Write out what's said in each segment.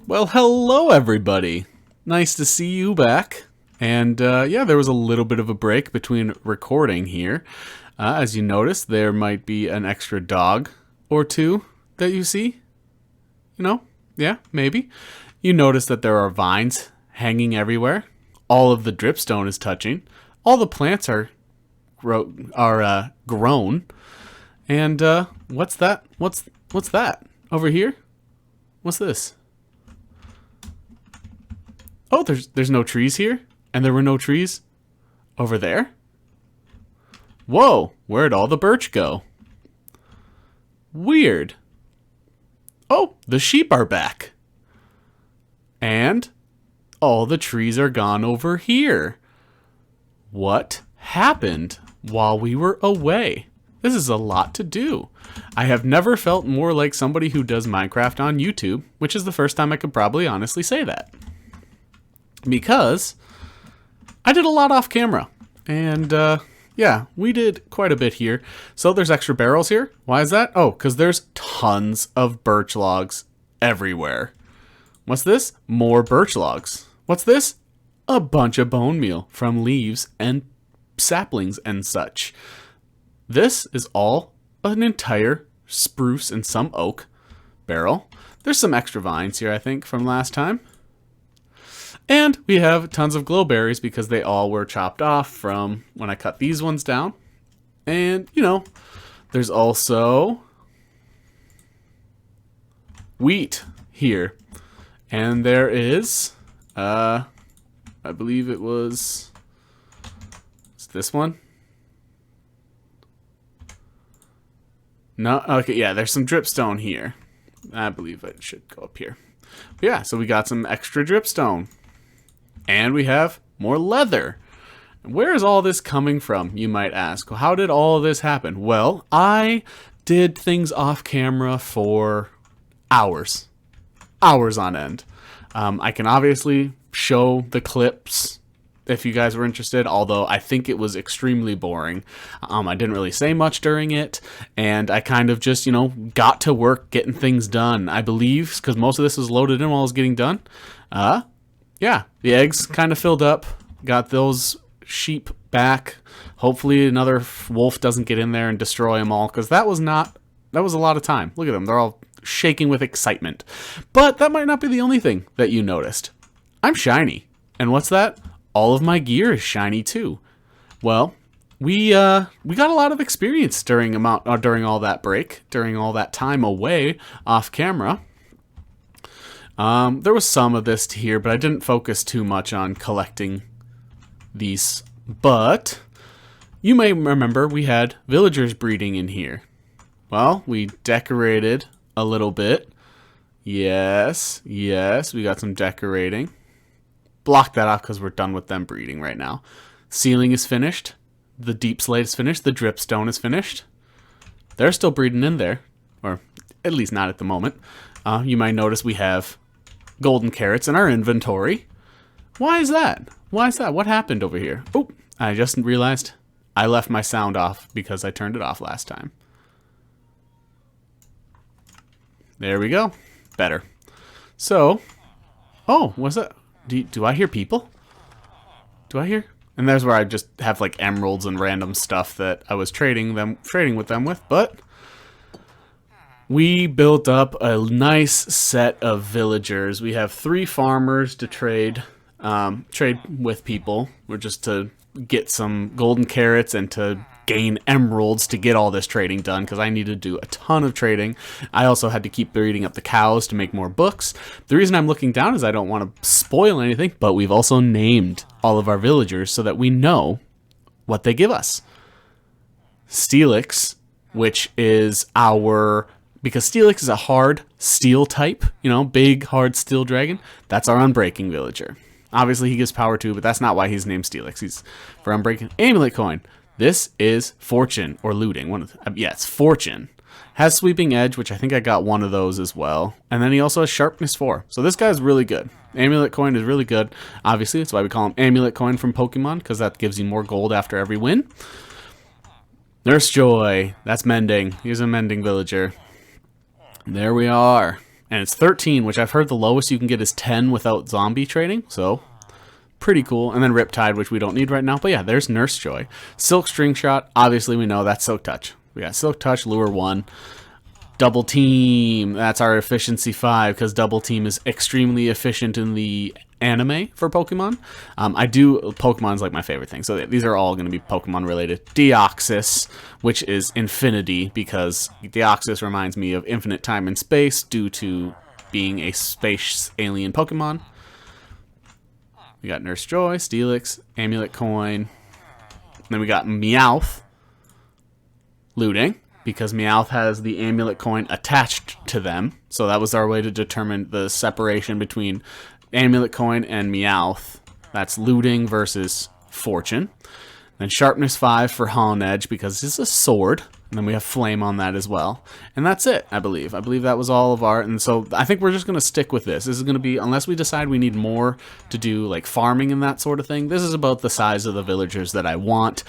Well, hello everybody. Nice to see you back. And yeah, there was a little bit of a break between recording here. As you notice, there might be an extra dog or two that you see. You know? Yeah, maybe. You notice that there are vines hanging everywhere. All of the dripstone is touching. All the plants are grown. And what's that? What's that over here? What's this? Oh, there's no trees here, and there were no trees over there. Whoa, where'd all the birch go? Weird. Oh, the sheep are back. And all the trees are gone over here. What happened while we were away? This is a lot to do. I have never felt more like somebody who does Minecraft on YouTube, which is the first time I could probably honestly say that. Because I did a lot off camera. And yeah, we did quite a bit here. So there's extra barrels here. Why is that? Oh, because there's tons of birch logs everywhere. What's this? More birch logs. What's this? A bunch of bone meal from leaves and saplings and such. This is all an entire spruce and some oak barrel. There's some extra vines here, I think, from last time. And we have tons of glowberries because they all were chopped off from when I cut these ones down. And, you know, there's also wheat here. And there is, I believe it's this one. No, okay, yeah, there's some dripstone here. I believe it should go up here. But yeah, so we got some extra dripstone. And we have more leather. Where is all this coming from, you might ask? How did all of this happen? Well, I did things off camera for hours. Hours on end. I can obviously show the clips if you guys were interested, although I think it was extremely boring. I didn't really say much during it, and I kind of just, you know, got to work getting things done. I believe, because most of this was loaded in while I was getting done. Yeah, the eggs kind of filled up. Got those sheep back. Hopefully another wolf doesn't get in there and destroy them all, because that was a lot of time. Look at them. They're all shaking with excitement. But that might not be the only thing that you noticed. I'm shiny. And what's that? All of my gear is shiny too. Well, we got a lot of experience during all that break, during all that time away off camera. There was some of this here, but I didn't focus too much on collecting these. But you may remember we had villagers breeding in here. Well, we decorated a little bit. Yes, we got some decorating. Block that off because we're done with them breeding right now. Ceiling is finished. The deep slate is finished. The dripstone is finished. They're still breeding in there, or at least not at the moment. You might notice we have golden carrots in our inventory. Why is that? What happened over here? Oh, I just realized I left my sound off because I turned it off last time. There we go. Better. So, oh, what's that? Do I hear people? Do I hear? And there's where I just have like emeralds and random stuff that I was trading with them with, but we built up a nice set of villagers. We have 3 farmers to trade with people. We're just to get some golden carrots and to gain emeralds to get all this trading done, because I need to do a ton of trading. I also had to keep breeding up the cows to make more books. The reason I'm looking down is I don't want to spoil anything, but we've also named all of our villagers so that we know what they give us. Steelix, which is because Steelix is a hard steel type, you know, big, hard steel dragon. That's our unbreaking villager. Obviously, he gives power too, but that's not why he's named Steelix. He's for unbreaking. Amulet coin. This is fortune or looting. It's fortune. Has sweeping edge, which I think I got one of those as well. And then he also has sharpness 4. So this guy's really good. Amulet coin is really good. Obviously, that's why we call him Amulet coin from Pokemon, because that gives you more gold after every win. Nurse Joy. That's mending. He's a mending villager. There we are. And it's 13, which I've heard the lowest you can get is 10 without zombie trading. So, pretty cool. And then Riptide, which we don't need right now. But yeah, there's Nurse Joy. Silk String Shot, obviously we know that's Silk Touch. We got Silk Touch, Lure 1. Double Team, that's our efficiency 5, because Double Team is extremely efficient in the anime for Pokemon. Pokemon's like my favorite thing, so these are all going to be Pokemon related. Deoxys, which is infinity, because Deoxys reminds me of infinite time and space due to being a space alien Pokemon. We got Nurse Joy, Steelix, Amulet Coin. Then we got Meowth, looting, because Meowth has the Amulet Coin attached to them. So that was our way to determine the separation between Amulet Coin and Meowth. That's looting versus fortune. Then Sharpness 5 for Hollow Edge, because it's a sword. And then we have Flame on that as well. And that's it, I believe. I believe that was all of our... And so I think we're just going to stick with this. This is going to be... Unless we decide we need more to do like farming and that sort of thing. This is about the size of the villagers that I want.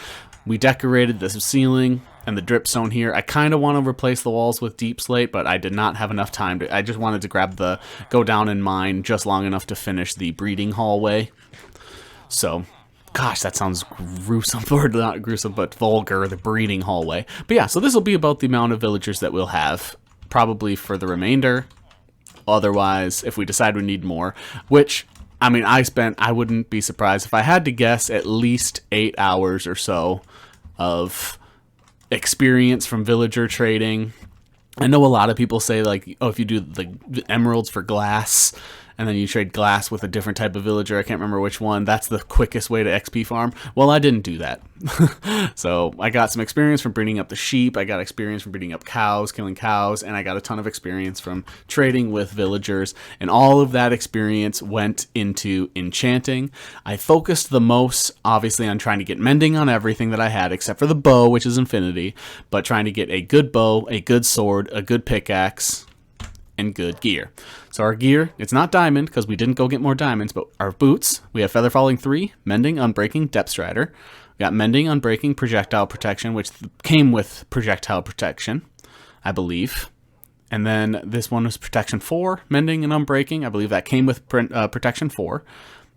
We decorated the ceiling and the dripstone here. I kind of want to replace the walls with deep slate, but I did not have enough time to... I just wanted to go down and mine just long enough to finish the breeding hallway. So... Gosh, that sounds gruesome, or not gruesome, but vulgar, the breeding hallway. But yeah, so this will be about the amount of villagers that we'll have, probably for the remainder. Otherwise, if we decide we need more, which, I mean, I wouldn't be surprised if I had to guess at least 8 hours or so of experience from villager trading. I know a lot of people say, like, oh, if you do like emeralds for glass, and then you trade glass with a different type of villager, I can't remember which one, that's the quickest way to XP farm. Well, I didn't do that. So I got some experience from breeding up the sheep, I got experience from breeding up cows, killing cows, and I got a ton of experience from trading with villagers, and all of that experience went into enchanting. I focused the most, obviously, on trying to get mending on everything that I had, except for the bow, which is infinity, but trying to get a good bow, a good sword, a good pickaxe, and good gear. So our gear, it's not diamond because we didn't go get more diamonds, but our boots, we have Feather Falling 3, Mending, Unbreaking, Depth Strider. We got Mending, Unbreaking, Projectile Protection, which came with Projectile Protection, I believe. And then this one was Protection 4, Mending and Unbreaking. I believe that came with Protection 4.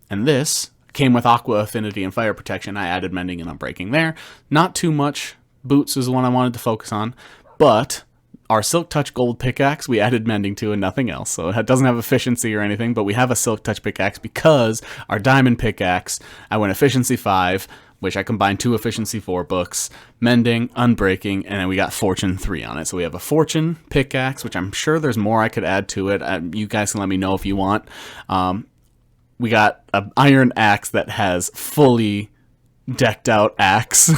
And this came with Aqua Affinity and Fire Protection. I added Mending and Unbreaking there. Not too much. Boots is the one I wanted to focus on, but... Our Silk Touch Gold Pickaxe, we added Mending to and nothing else. So it doesn't have efficiency or anything, but we have a Silk Touch Pickaxe because our Diamond Pickaxe, I went Efficiency 5, which I combined 2 Efficiency 4 books, Mending, Unbreaking, and then we got Fortune 3 on it. So we have a Fortune Pickaxe, which I'm sure there's more I could add to it. You guys can let me know if you want. We got an Iron Axe that has fully decked out axe,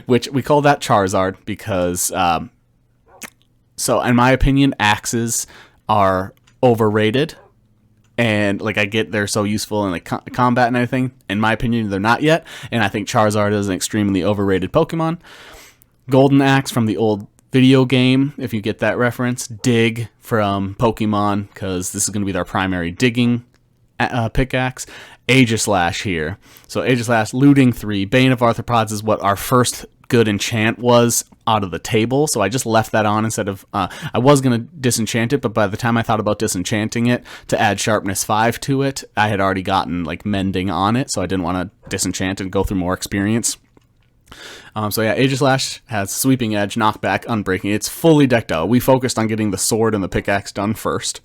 which we call that Charizard because... So, in my opinion, axes are overrated, and like I get they're so useful in like combat and everything. In my opinion, they're not yet, and I think Charizard is an extremely overrated Pokemon. Golden Axe from the old video game, if you get that reference. Dig from Pokemon, because this is going to be their primary digging pickaxe. Aegislash here. So Aegislash, Looting 3, Bane of Arthropods is what our first good enchant was out of the table, so I just left that on instead of I was going to disenchant it, but by the time I thought about disenchanting it to add Sharpness 5 to it, I had already gotten like Mending on it, so I didn't want to disenchant and go through more experience. So yeah, Aegislash has Sweeping Edge, Knockback, Unbreaking. It's fully decked out. We focused on getting the sword and the pickaxe done first.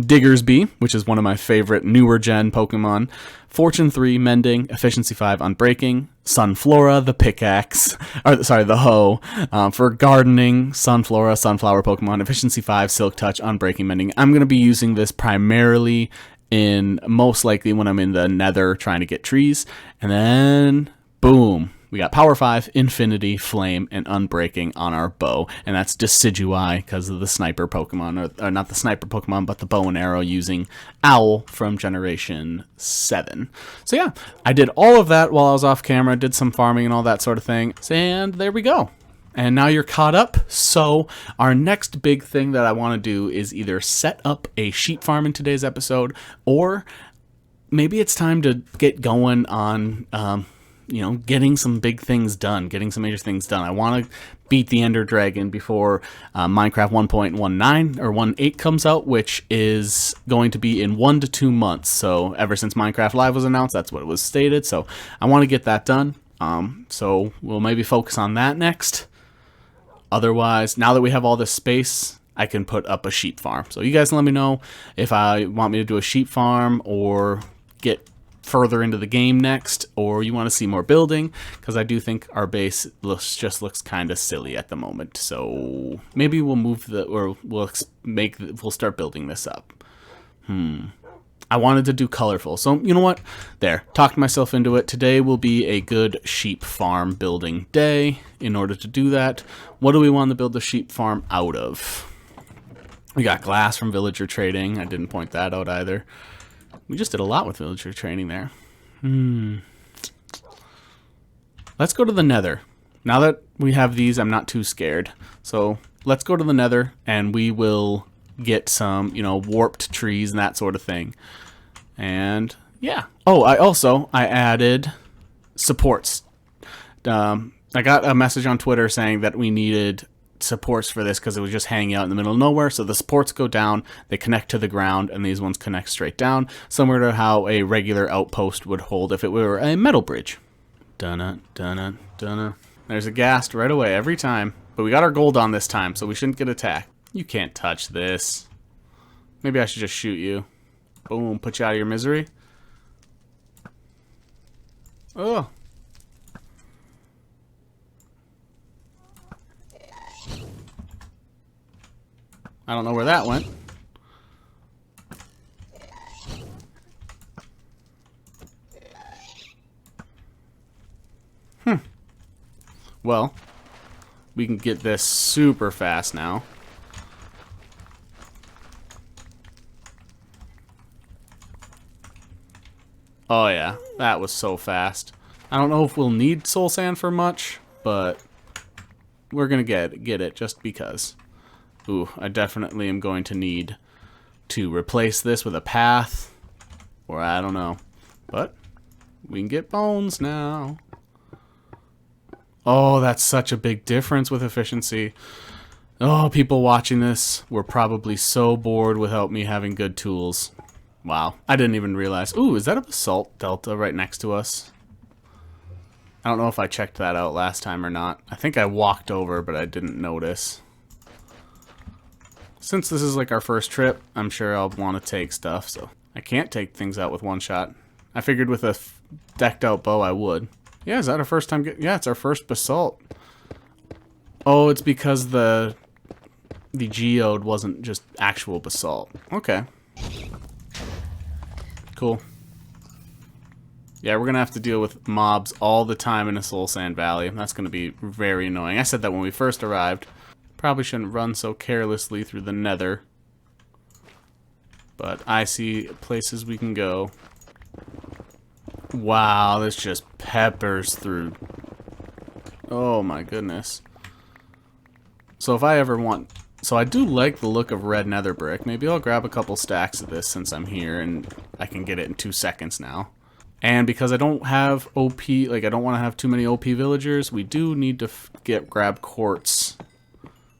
Diggersby, which is one of my favorite newer gen Pokemon. Fortune 3, Mending, Efficiency 5, Unbreaking. Sunflora, the pickaxe, or sorry, the hoe, for gardening. Sunflora, Sunflower Pokemon, Efficiency 5, Silk Touch, Unbreaking, Mending. I'm going to be using this primarily most likely when I'm in the Nether trying to get trees. And then, boom. We got Power 5, Infinity, Flame, and Unbreaking on our bow. And that's Decidueye because of the sniper Pokemon. Or not the sniper Pokemon, but the bow and arrow using Owl from Generation 7. So yeah, I did all of that while I was off camera. Did some farming and all that sort of thing. And there we go. And now you're caught up. So our next big thing that I want to do is either set up a sheep farm in today's episode, or maybe it's time to get going on... getting some big things done, getting some major things done. I want to beat the Ender Dragon before Minecraft 1.19 or 1.8 comes out, which is going to be in 1 to 2 months. So ever since Minecraft Live was announced, that's what it was stated. So I want to get that done. So we'll maybe focus on that next. Otherwise, now that we have all this space, I can put up a sheep farm. So you guys let me know if I want me to do a sheep farm or get further into the game next, or you want to see more building, because I do think our base just looks kind of silly at the moment. So maybe we'll move we'll start building this up. I wanted to do colorful, so you know what? There, talked myself into it. Today will be a good sheep farm building day. In order to do that, what do we want to build the sheep farm out of? We got glass from villager trading. I didn't point that out either. We just did a lot with villager trading there. Let's go to the Nether. Now that we have these, I'm not too scared. So let's go to the Nether, and we will get some, warped trees and that sort of thing. And yeah. Oh, I added supports. I got a message on Twitter saying that we needed supports for this because it was just hanging out in the middle of nowhere. So the supports go down, they connect to the ground, and these ones connect straight down, similar to how a regular outpost would hold if it were a metal bridge. Dunna, dunna, dunna. There's a ghast right away every time, but we got our gold on this time, so we shouldn't get attacked. You can't touch this. Maybe I should just shoot you. Boom, put you out of your misery. Oh. I don't know where that went. Well, we can get this super fast now. Oh yeah, that was so fast. I don't know if we'll need soul sand for much, but we're gonna get it just because. Ooh, I definitely am going to need to replace this with a path, or I don't know. But we can get bones now. Oh, that's such a big difference with efficiency. Oh, people watching this were probably so bored without me having good tools. Wow, I didn't even realize. Ooh, is that a basalt delta right next to us? I don't know if I checked that out last time or not. I think I walked over, but I didn't notice. Since this is like our first trip, I'm sure I'll want to take stuff, so I can't take things out with one shot. I figured with a decked out bow I would. Yeah, is that our first time? Yeah, it's our first basalt. Oh, it's because the geode wasn't just actual basalt. Okay. Cool. Yeah, we're going to have to deal with mobs all the time in a Soul Sand Valley. That's going to be very annoying. I said that when we first arrived. Probably shouldn't run so carelessly through the Nether. But I see places we can go. Wow, this just peppers through. Oh my goodness. So if I ever want... So I do like the look of red nether brick. Maybe I'll grab a couple stacks of this since I'm here and I can get it in 2 seconds now. And because I don't have OP, like I don't want to have too many OP villagers, we do need to grab quartz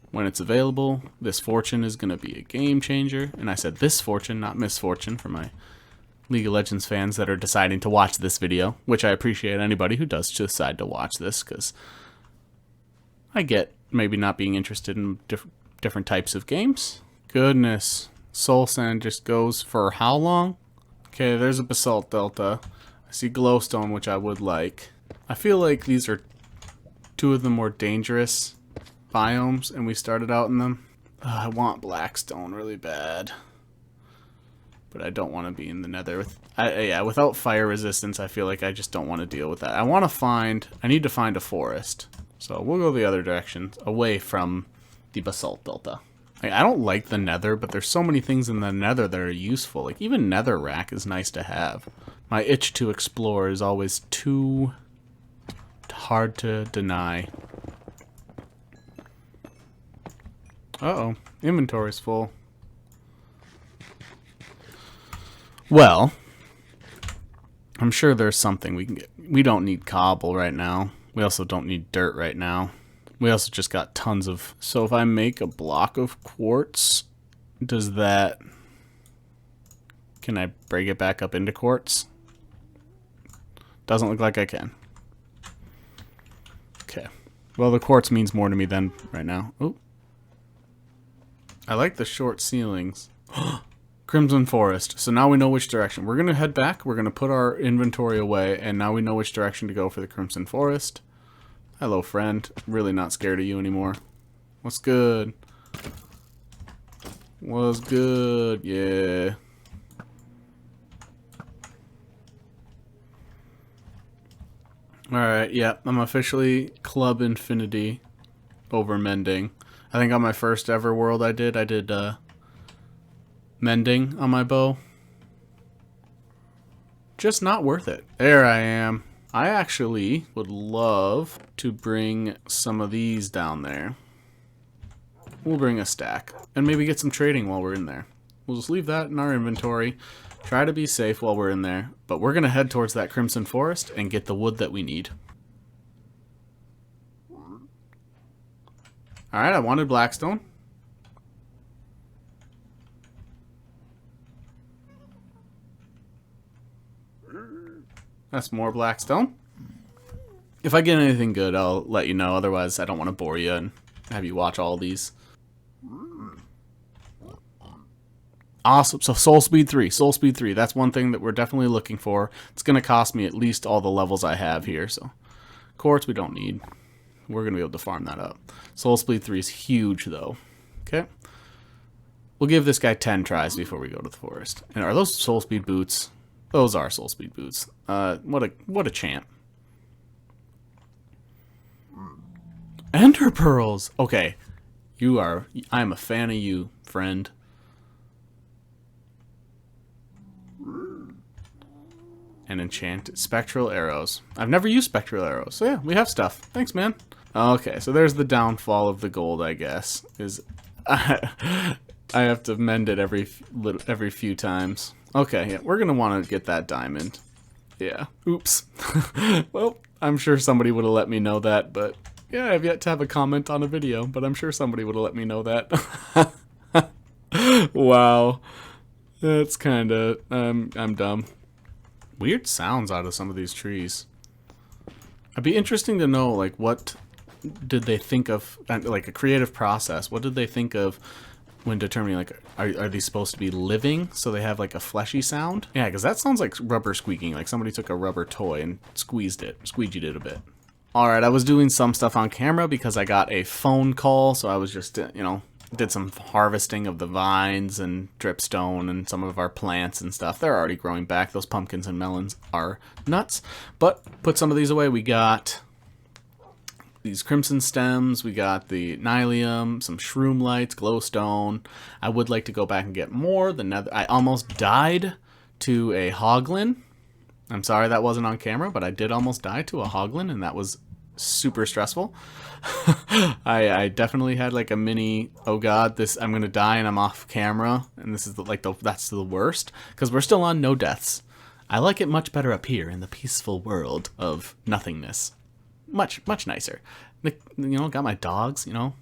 when it's available. This fortune is going to be a game changer. And I said this fortune, not misfortune, for my League of Legends fans that are deciding to watch this video, which I appreciate anybody who does decide to watch this, because I get maybe not being interested in different types of games. Goodness. Soul Sand just goes for how long? Okay, there's a basalt delta. I see glowstone, which I would like. I feel like these are 2 of the more dangerous biomes, and we started out in them. I want blackstone really bad, but I don't want to be in the Nether. Without fire resistance, I feel like I just don't want to deal with that. I need to find a forest, so we'll go the other direction, away from the basalt delta. Like, I don't like the Nether, but there's so many things in the Nether that are useful. Like, even nether rack is nice to have. My itch to explore is always too hard to deny. Uh-oh. Inventory's full. Well, I'm sure there's something we can get. we don't need cobble right now. We also don't need dirt right now. We also just got tons of... So if I make a block of quartz, does that... Can I break it back up into quartz? Doesn't look like I can. Okay. Well, the quartz means more to me than right now. Oh. I like the short ceilings. Crimson Forest. So now we know which direction. We're going to head back. We're going to put our inventory away, and now we know which direction to go for the Crimson Forest. Hello, friend. Really not scared of you anymore. What's good? What's good? Yeah. Alright, yeah. I'm officially Club Infinity over mending. I think on my first ever world I did mending on my bow. Just not worth it. There I am. I actually would love to bring some of these down there. We'll bring a stack. And maybe get some trading while we're in there. We'll just leave that in our inventory. Try to be safe while we're in there. But we're going to head towards that Crimson Forest and get the wood that we need. Alright, I wanted blackstone. That's more blackstone. If I get anything good, I'll let you know. Otherwise, I don't want to bore you and have you watch all these. Awesome. So Soul Speed 3. Soul Speed 3. That's one thing that we're definitely looking for. It's going to cost me at least all the levels I have here. So quartz we don't need. We're going to be able to farm that up. Soul Speed 3 is huge, though. Okay. We'll give this guy 10 tries before we go to the forest. And are those Soul Speed boots? Those are Soul Speed boots. What a champ. Ender pearls. Okay. I'm a fan of you, friend. And enchanted spectral arrows. I've never used spectral arrows. So yeah, we have stuff. Thanks, man. Okay, so there's the downfall of the gold, I guess. Is I have to mend it every few times. Okay, yeah, we're gonna want to get that diamond. Yeah. Oops. Well, I'm sure somebody would have let me know that, but yeah, I've yet to have a comment on a video, but I'm sure somebody would have let me know that. Wow. That's kind of I'm dumb. Weird sounds out of some of these trees. It'd be interesting to know, like, what did they think of, like, a creative process. What did they think of when determining, like, are these supposed to be living, so they have, like, a fleshy sound? Yeah, because that sounds like rubber squeaking, like somebody took a rubber toy and squeegeed it a bit. Alright, I was doing some stuff on camera because I got a phone call, so I was just, you know, did some harvesting of the vines and dripstone and some of our plants and stuff. They're already growing back. Those pumpkins and melons are nuts. But put some of these away. We got these crimson stems. We got the nylium, some shroom lights, glowstone. I would like to go back and get more. The nether. I almost died to a hoglin. I'm sorry that wasn't on camera, but I did almost die to a hoglin, and that was super stressful. I definitely had like a mini, oh god, I'm gonna die and I'm off camera, and this is that's the worst, because we're still on no deaths. I like it much better up here in the peaceful world of nothingness. Much nicer. You know, got my dogs, you know.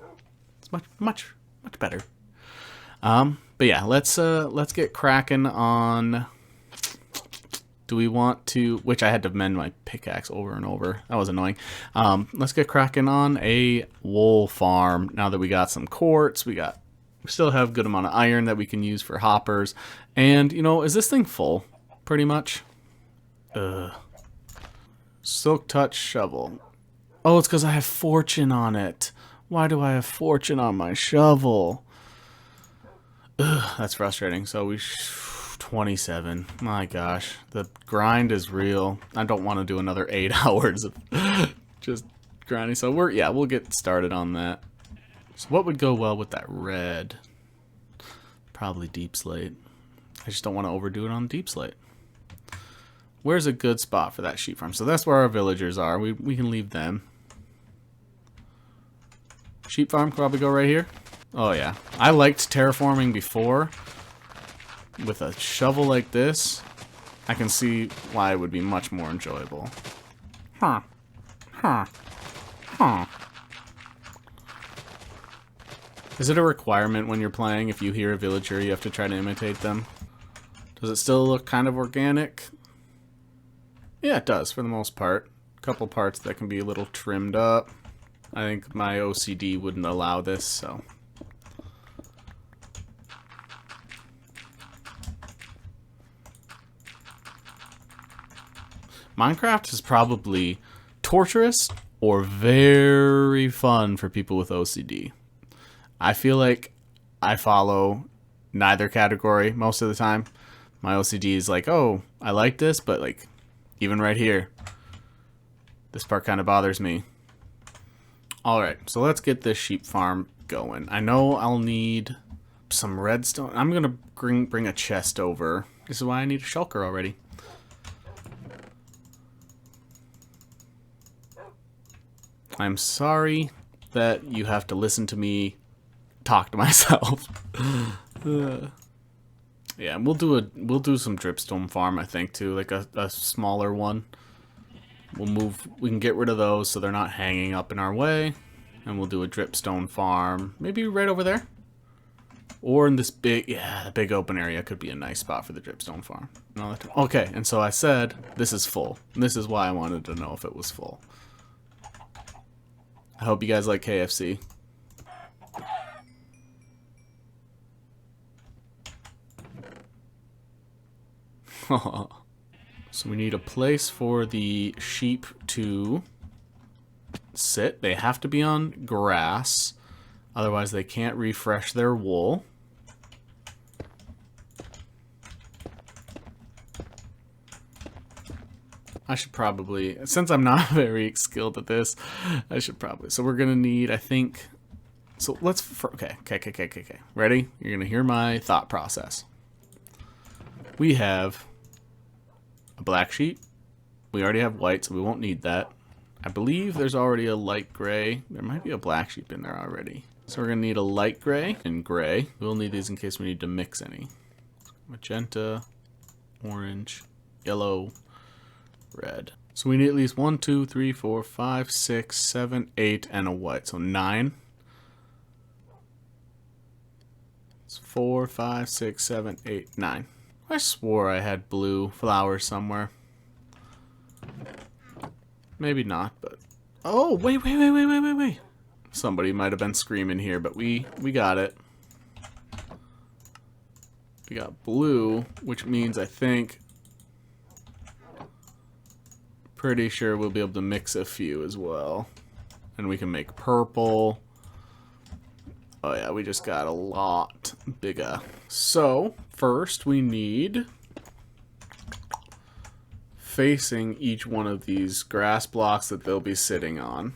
It's much better. But yeah, let's get cracking on. Do we want to, which I had to mend my pickaxe over and over. That was annoying. Let's get cracking on a wool farm. Now that we got some quartz, we still have a good amount of iron that we can use for hoppers. And, you know, is this thing full? Pretty much. Silk touch shovel. Oh, it's because I have fortune on it. Why do I have fortune on my shovel? That's frustrating. So we 27. My gosh, the grind is real. I don't want to do another 8 hours of just grinding. So we'll get started on that. So what would go well with that red? Probably deep slate. I just don't want to overdo it on deep slate. Where's a good spot for that sheep farm? So that's where our villagers are. We can leave them. Sheep farm probably go right here. Oh yeah, I liked terraforming before. With a shovel like this, I can see why it would be much more enjoyable. Huh. Huh. Huh. Is it a requirement when you're playing, if you hear a villager, you have to try to imitate them? Does it still look kind of organic? Yeah, it does, for the most part. A couple parts that can be a little trimmed up. I think my OCD wouldn't allow this, so... Minecraft is probably torturous or very fun for people with OCD. I feel like I follow neither category most of the time. My OCD is like, oh, I like this, but like, even right here, this part kind of bothers me. Alright, so let's get this sheep farm going. I know I'll need some redstone. I'm going to bring a chest over. This is why I need a shulker already. I'm sorry that you have to listen to me talk to myself. Yeah, we'll do some dripstone farm, I think, too, like a smaller one. We can get rid of those so they're not hanging up in our way, and we'll do a dripstone farm, maybe right over there, or in this big, the big open area could be a nice spot for the dripstone farm. Okay, and so I said this is full. This is why I wanted to know if it was full. I hope you guys like KFC. So we need a place for the sheep to sit. They have to be on grass, otherwise they can't refresh their wool. I should probably, since I'm not very skilled at this, I should probably. So we're gonna need, I think. So let's. Okay. Ready? You're gonna hear my thought process. We have a black sheep. We already have white, so we won't need that. I believe there's already a light gray. There might be a black sheep in there already. So we're gonna need a light gray and gray. We'll need these in case we need to mix any. Magenta, orange, yellow, red. So we need at least 1, 2, 3, 4, 5, 6, 7, 8, and a white. So 9. It's 4, 5, 6, 7, 8, 9. I swore I had blue flowers somewhere. Maybe not, but... Oh, wait. Somebody might have been screaming here, but we got it. We got blue, which means I think... Pretty sure we'll be able to mix a few as well. And we can make purple. Oh yeah, we just got a lot bigger. So, first we need... facing each one of these grass blocks that they'll be sitting on.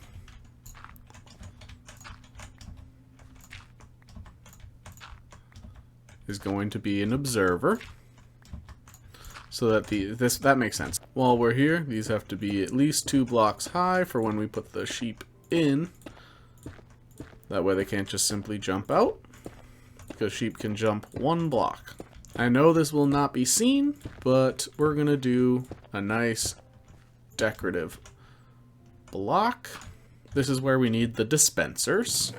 Is going to be an observer. So that that makes sense. While we're here, these have to be at least 2 blocks high for when we put the sheep in. That way they can't just simply jump out, because sheep can jump 1 block. I know this will not be seen, but we're gonna do a nice decorative block. This is where we need the dispensers.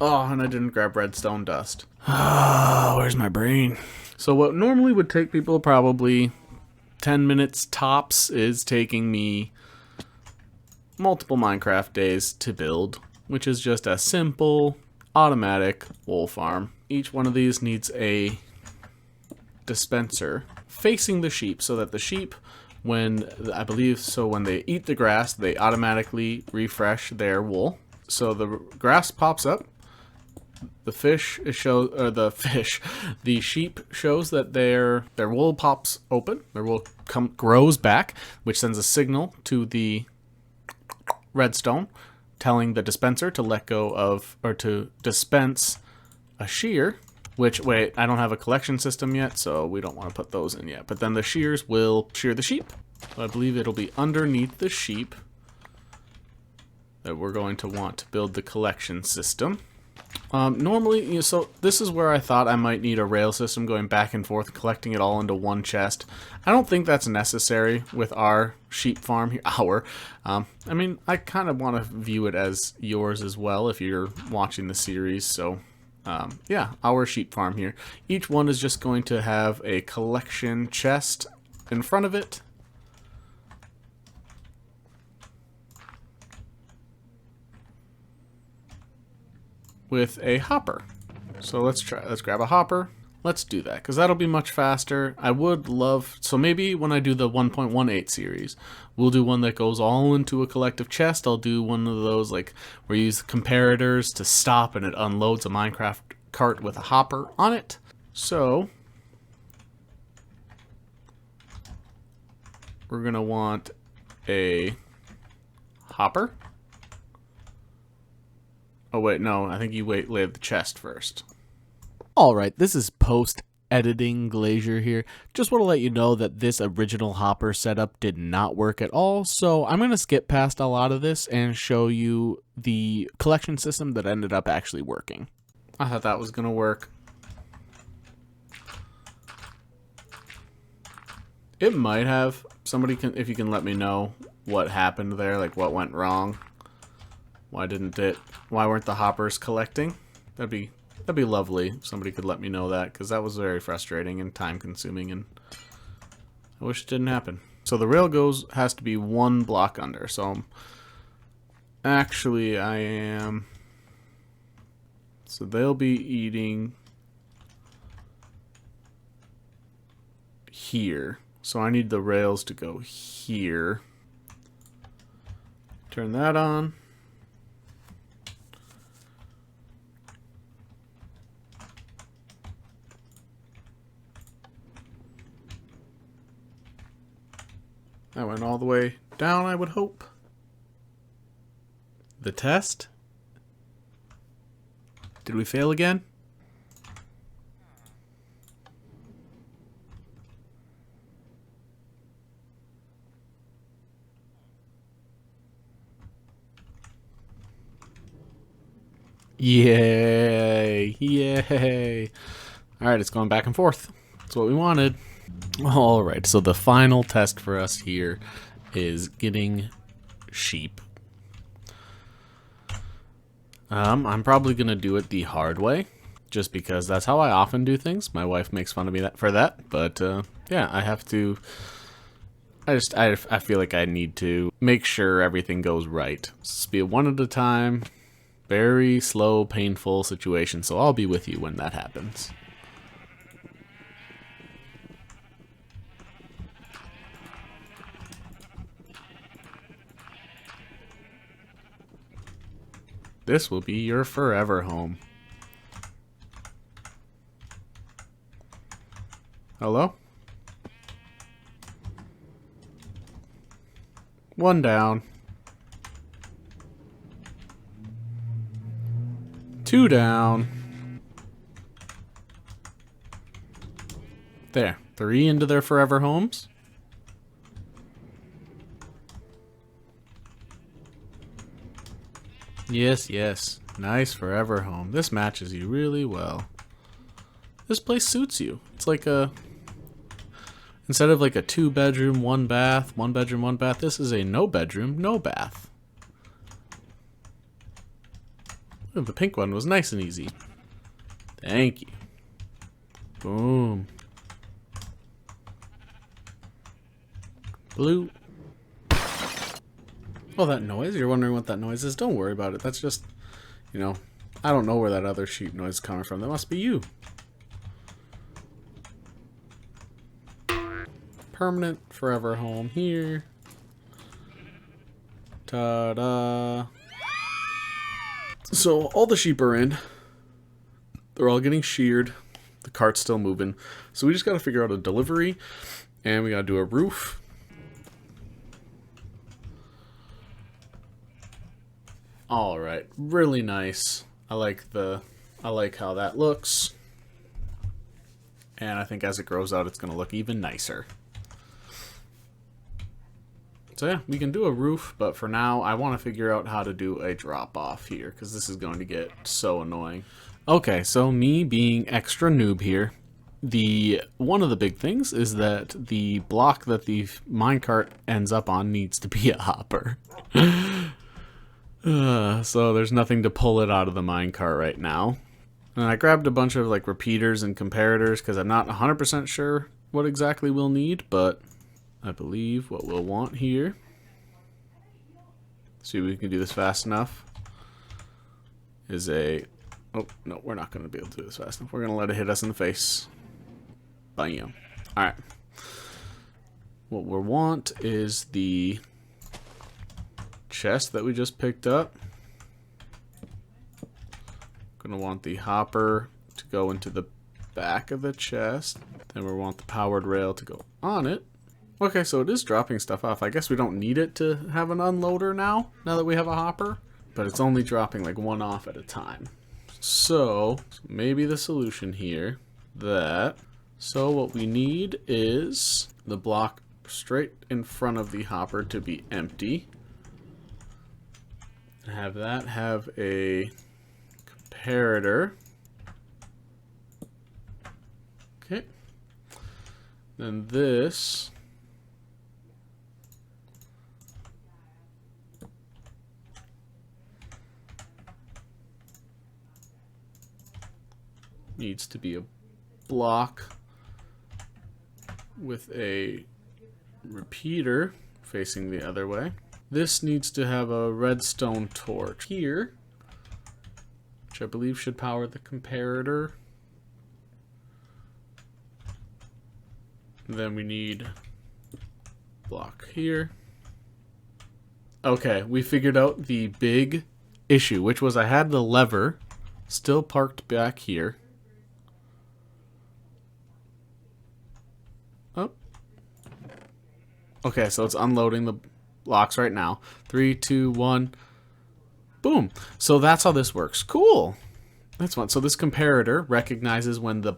Oh, and I didn't grab redstone dust. Ah, where's my brain? So what normally would take people probably 10 minutes tops is taking me multiple Minecraft days to build, which is just a simple automatic wool farm. Each one of these needs a dispenser facing the sheep so that the sheep, when they eat the grass, they automatically refresh their wool. So the grass pops up. The sheep shows that their wool pops open. Their wool grows back, which sends a signal to the redstone, telling the dispenser to let go of, or to dispense a shear. Which, wait, I don't have a collection system yet, so we don't want to put those in yet. But then the shears will shear the sheep. So I believe it'll be underneath the sheep that we're going to want to build the collection system. Normally, so this is where I thought I might need a rail system going back and forth, collecting it all into one chest. I don't think that's necessary with our sheep farm here. I mean, I kind of want to view it as yours as well if you're watching the series. So, yeah, our sheep farm here. Each one is just going to have a collection chest in front of it. With a hopper. So let's grab a hopper. Let's do that, because that'll be much faster. I would love, so maybe when I do the 1.18 series, we'll do one that goes all into a collective chest. I'll do one of those, like, where you use the comparators to stop and it unloads a Minecraft cart with a hopper on it. So, we're going to want a hopper. Oh wait, no, I think you lay the chest first. Alright, this is post-editing Glaziar here. Just want to let you know that this original hopper setup did not work at all, so I'm going to skip past a lot of this and show you the collection system that ended up actually working. I thought that was going to work. It might have. Somebody can, if you can let me know what happened there, like what went wrong. Why weren't the hoppers collecting? That'd be lovely if somebody could let me know that, because that was very frustrating and time consuming, and I wish it didn't happen. So the rail has to be one block under. So actually I am, so they'll be eating here. So I need the rails to go here. Turn that on. That went all the way down, I would hope. The test? Did we fail again? Yay! Yay! Alright, it's going back and forth. That's what we wanted. Alright, so the final test for us here is sheep. I'm probably going to do it the hard way, just because that's how I often do things. My wife makes fun of me for that, but yeah, I have to... I feel like I need to make sure everything goes right. Just be one at a time, very slow, painful situation, so I'll be with you when that happens. This will be your forever home. Hello? One down. Two down. There. 3 into their forever homes. Yes, yes. Nice forever home. This matches you really well. This place suits you. It's like a... Instead of like a 2-bedroom, 1-bath, 1-bedroom, 1-bath, this is a no-bedroom, no-bath. Ooh, the pink one was nice and easy. Thank you. Boom. Blue. Oh, that noise? You're wondering what that noise is? Don't worry about it. That's just, you know, I don't know where that other sheep noise is coming from. That must be you. Permanent forever home here. Ta-da. So all the sheep are in. They're all getting sheared. The cart's still moving. So we just got to figure out a delivery, and we got to do a roof. All right, really nice. I like how that looks. And I think as it grows out, it's going to look even nicer. So yeah, we can do a roof, but for now, I want to figure out how to do a drop-off here, because this is going to get so annoying. Okay, so me being extra noob here, one of the big things is that the block that the minecart ends up on needs to be a hopper. So there's nothing to pull it out of the minecart right now. And I grabbed a bunch of like repeaters and comparators because I'm not 100% sure what exactly we'll need, but I believe what we'll want here. See if we can do this fast enough. Is a... Oh, no, we're not going to be able to do this fast enough. We're going to let it hit us in the face. Bam. Alright. What we want is the chest that we just picked up. Gonna want the hopper to go into the back of the chest. Then we want the powered rail to go on it. Okay, so it is dropping stuff off. I guess we don't need it to have an unloader now that we have a hopper. But it's only dropping like one off at a time. So maybe the solution here so what we need is the block straight in front of the hopper to be empty. Have that have a comparator. Okay. Then this needs to be a block with a repeater facing the other way. This needs to have a redstone torch here, which I believe should power the comparator. Then we need block here. Okay, we figured out the big issue, which was I had the lever still parked back here. Oh. Okay, so it's unloading the blocks right now. 3, 2, 1. Boom. So that's how this works. Cool. That's fun. So this comparator recognizes when this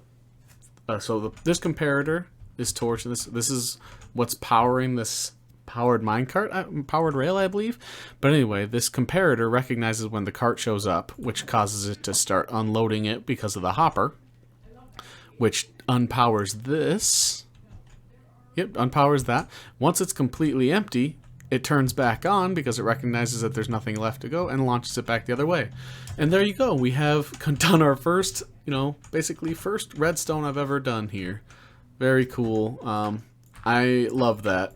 comparator is torched. This is what's powering this powered minecart, powered rail, I believe. But anyway, this comparator recognizes when the cart shows up, which causes it to start unloading it because of the hopper, which unpowers this. Yep, unpowers that. Once it's completely empty, it turns back on because it recognizes that there's nothing left to go and launches it back the other way. And there you go. We have done our first, basically first redstone I've ever done here. Very cool. I love that.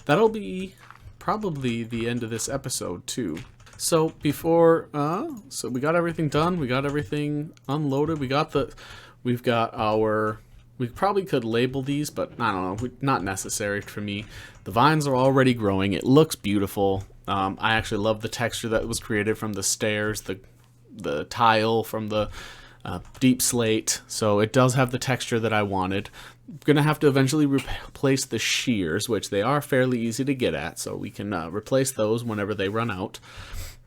That'll be probably the end of this episode too. So so we got everything done. We got everything unloaded. We probably could label these, but I don't know, not necessary for me. The vines are already growing. It looks beautiful. I actually love the texture that was created from the stairs, the tile from the deep slate. So it does have the texture that I wanted. I'm going to have to eventually replace the shears, which they are fairly easy to get at. So we can replace those whenever they run out.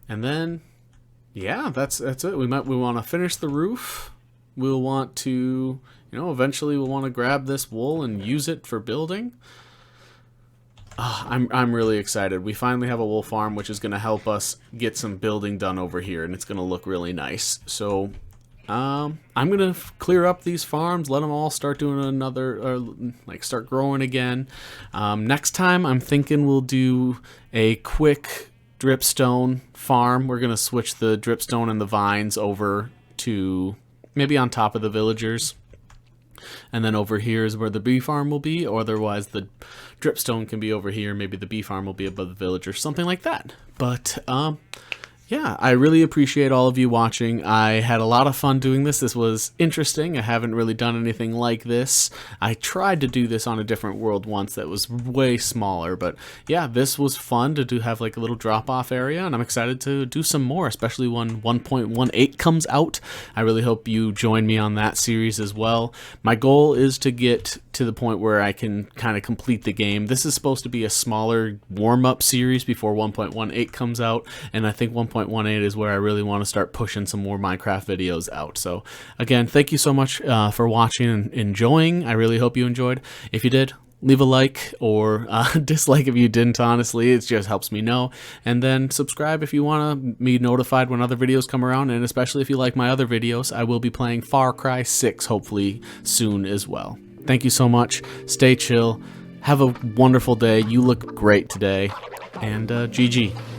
And then, yeah, that's it. We want to finish the roof. We'll want to... eventually we'll want to grab this wool and use it for building. I'm really excited. We finally have a wool farm, which is going to help us get some building done over here, and it's going to look really nice. So I'm going to clear up these farms, let them all start doing start growing again. Next time, I'm thinking we'll do a quick dripstone farm. We're going to switch the dripstone and the vines over to maybe on top of the villagers. And then over here is where the bee farm will be, or otherwise the dripstone can be over here. Maybe the bee farm will be above the village or something like that. But yeah, I really appreciate all of you watching. I had a lot of fun doing this. This was interesting. I haven't really done anything like this. I tried to do this on a different world once that was way smaller, but yeah, this was fun to have like a little drop-off area, and I'm excited to do some more, especially when 1.18 comes out. I really hope you join me on that series as well. My goal is to get to the point where I can kind of complete the game. This is supposed to be a smaller warm-up series before 1.18 comes out, and I think 1.18 is where I really want to start pushing some more Minecraft videos out. So again, thank you so much for watching and enjoying. I really hope you enjoyed. If you did, leave a like or dislike if you didn't, honestly. It just helps me know. And then subscribe if you want to be notified when other videos come around, and especially if you like my other videos. I will be playing Far Cry 6 hopefully soon as well. Thank you so much. Stay chill. Have a wonderful day. You look great today. And GG.